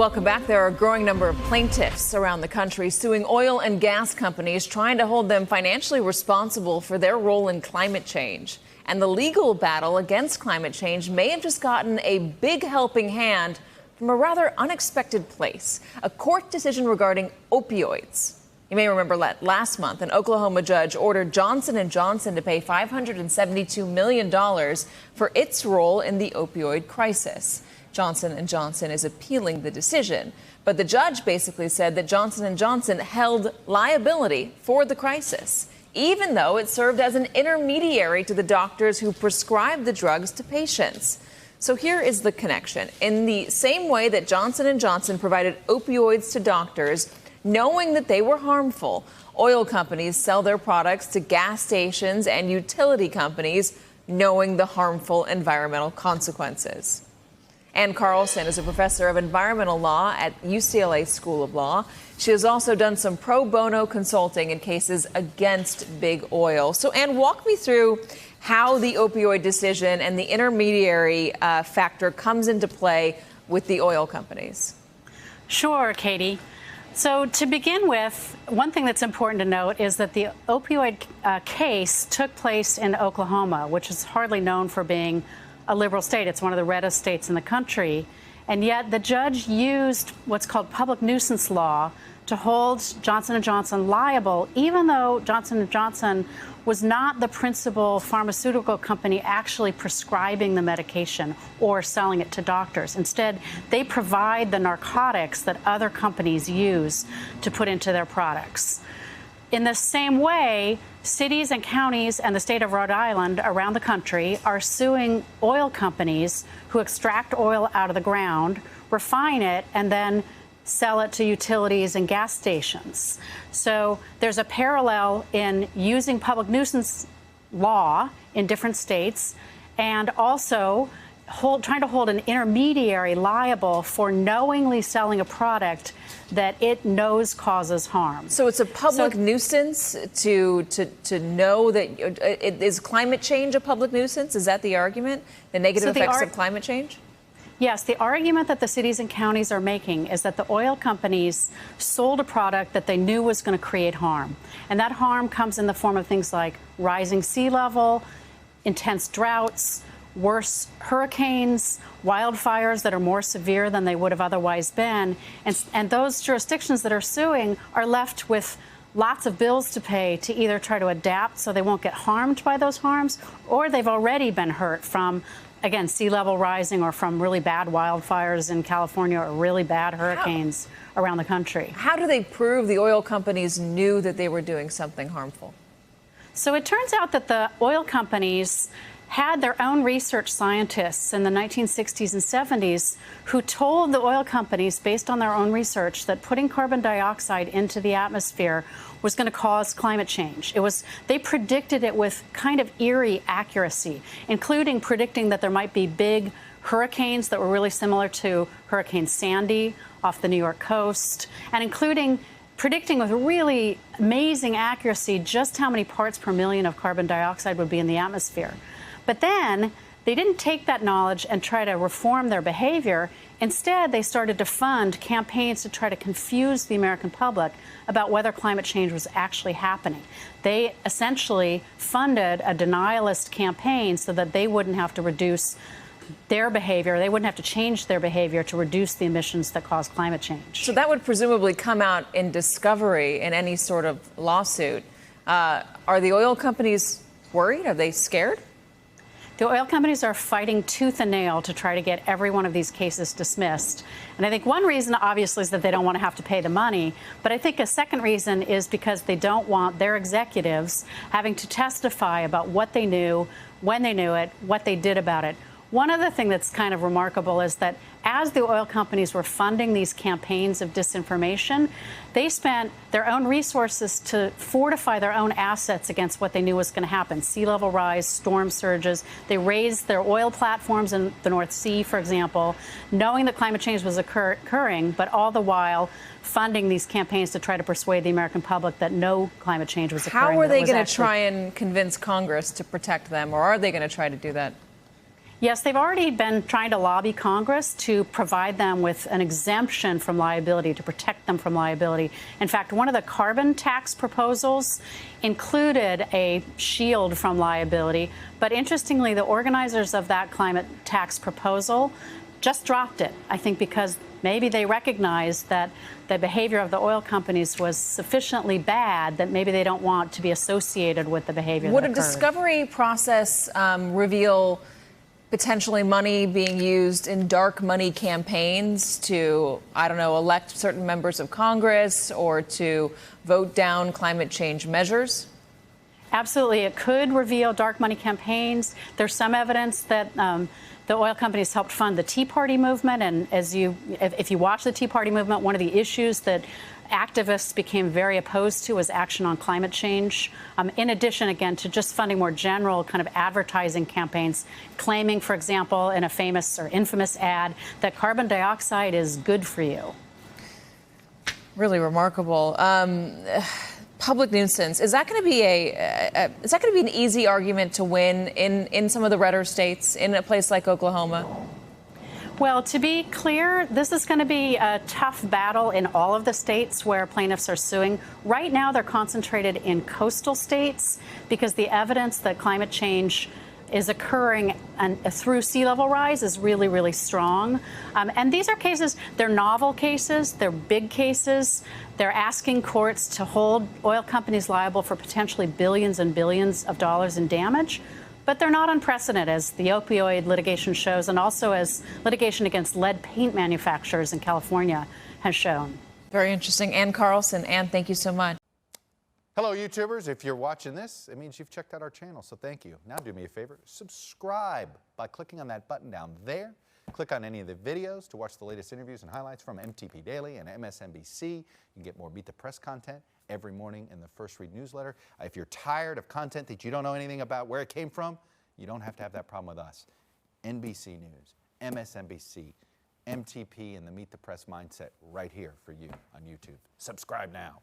Welcome back. There are a growing number of plaintiffs around the country suing oil and gas companies, trying to hold them financially responsible for their role in climate change. And the legal battle against climate change may have just gotten a big helping hand from a rather unexpected place: a court decision regarding opioids. You may remember last month, an Oklahoma judge ordered Johnson & Johnson to pay $572 million for its role in the opioid crisis. Johnson & Johnson is appealing the decision, but the judge basically said that Johnson & Johnson held liability for the crisis, even though it served as an intermediary to the doctors who prescribed the drugs to patients. So here is the connection. In the same way that Johnson & Johnson provided opioids to doctors, knowing that they were harmful, oil companies sell their products to gas stations and utility companies, knowing the harmful environmental consequences. Ann Carlson is a professor of environmental law at UCLA School of Law. She has also done some pro bono consulting in cases against big oil. So, Ann, walk me through how the opioid decision and the intermediary factor comes into play with the oil companies. Sure, Katie. So to begin with, one thing that's important to note is that the opioid case took place in Oklahoma, which is hardly known for being a liberal state. It's one of the reddest states in the country. And yet the judge used what's called public nuisance law to hold Johnson & Johnson liable, even though Johnson & Johnson was not the principal pharmaceutical company actually prescribing the medication or selling it to doctors. Instead, they provide the narcotics that other companies use to put into their products. In the same way, cities and counties and the state of Rhode Island around the country are suing oil companies who extract oil out of the ground, refine it, and then sell it to utilities and gas stations. So there's a parallel in using public nuisance law in different states and also trying to hold an intermediary liable for knowingly selling a product that it knows causes harm. So it's a public nuisance to know that is climate change a public nuisance? Is that the argument? The negative effects of climate change? Yes, the argument that the cities and counties are making is that the oil companies sold a product that they knew was going to create harm. And that harm comes in the form of things like rising sea level, intense droughts, worse hurricanes, wildfires that are more severe than they would have otherwise been. And those jurisdictions that are suing are left with lots of bills to pay to either try to adapt so they won't get harmed by those harms, or they've already been hurt from, again, sea level rising or from really bad wildfires in California or really bad hurricanes around the country. How do they prove the oil companies knew that they were doing something harmful? So it turns out that the oil companies had their own research scientists in the 1960s and 70s who told the oil companies, based on their own research, that putting carbon dioxide into the atmosphere was going to cause climate change. They predicted it with kind of eerie accuracy, including predicting that there might be big hurricanes that were really similar to Hurricane Sandy off the New York coast, and including predicting with really amazing accuracy just how many parts per million of carbon dioxide would be in the atmosphere. But then they didn't take that knowledge and try to reform their behavior. Instead, they started to fund campaigns to try to confuse the American public about whether climate change was actually happening. They essentially funded a denialist campaign so that they wouldn't have to reduce their behavior, they wouldn't have to change their behavior to reduce the emissions that cause climate change. So that would presumably come out in discovery in any sort of lawsuit. Are the oil companies worried? Are they scared? The oil companies are fighting tooth and nail to try to get every one of these cases dismissed. And I think one reason, obviously, is that they don't want to have to pay the money. But I think a second reason is because they don't want their executives having to testify about what they knew, when they knew it, what they did about it. One other thing that's kind of remarkable is that as the oil companies were funding these campaigns of disinformation, they spent their own resources to fortify their own assets against what they knew was going to happen: sea level rise, storm surges. They raised their oil platforms in the North Sea, for example, knowing that climate change was occurring, but all the while funding these campaigns to try to persuade the American public that no climate change was occurring. How are they going to try and convince Congress to protect them, or are they going to try to do that? Yes, they've already been trying to lobby Congress to provide them with an exemption from liability, to protect them from liability. In fact, one of the carbon tax proposals included a shield from liability. But interestingly, the organizers of that climate tax proposal just dropped it, I think because maybe they recognized that the behavior of the oil companies was sufficiently bad that maybe they don't want to be associated with the behavior that occurred. Would a discovery process reveal potentially money being used in dark money campaigns to, I don't know, elect certain members of Congress or to vote down climate change measures? Absolutely. It could reveal dark money campaigns. There's some evidence that the oil companies helped fund the Tea Party movement. And if you watch the Tea Party movement, one of the issues that activists became very opposed to was action on climate change. In addition, again, to just funding more general kind of advertising campaigns, claiming, for example, in a famous or infamous ad, that carbon dioxide is good for you. Really remarkable. Public nuisance, is that going to be an easy argument to win in some of the redder states, in a place like Oklahoma? Well, to be clear, this is going to be a tough battle in all of the states where plaintiffs are suing. Right now, they're concentrated in coastal states because the evidence that climate change is occurring through sea level rise is really, really strong. And these are cases, they're novel cases, they're big cases. They're asking courts to hold oil companies liable for potentially billions and billions of dollars in damage. But they're not unprecedented, as the opioid litigation shows, and also as litigation against lead paint manufacturers in California has shown. Very interesting. Ann Carlson. Ann, thank you so much. Hello, YouTubers. If you're watching this, it means you've checked out our channel, so thank you. Now do me a favor, subscribe by clicking on that button down there. Click on any of the videos to watch the latest interviews and highlights from MTP Daily and MSNBC. You can get more Meet the Press content every morning in the First Read newsletter. If you're tired of content that you don't know anything about where it came from, you don't have to have that problem with us. NBC News, MSNBC, MTP, and the Meet the Press mindset right here for you on YouTube. Subscribe now.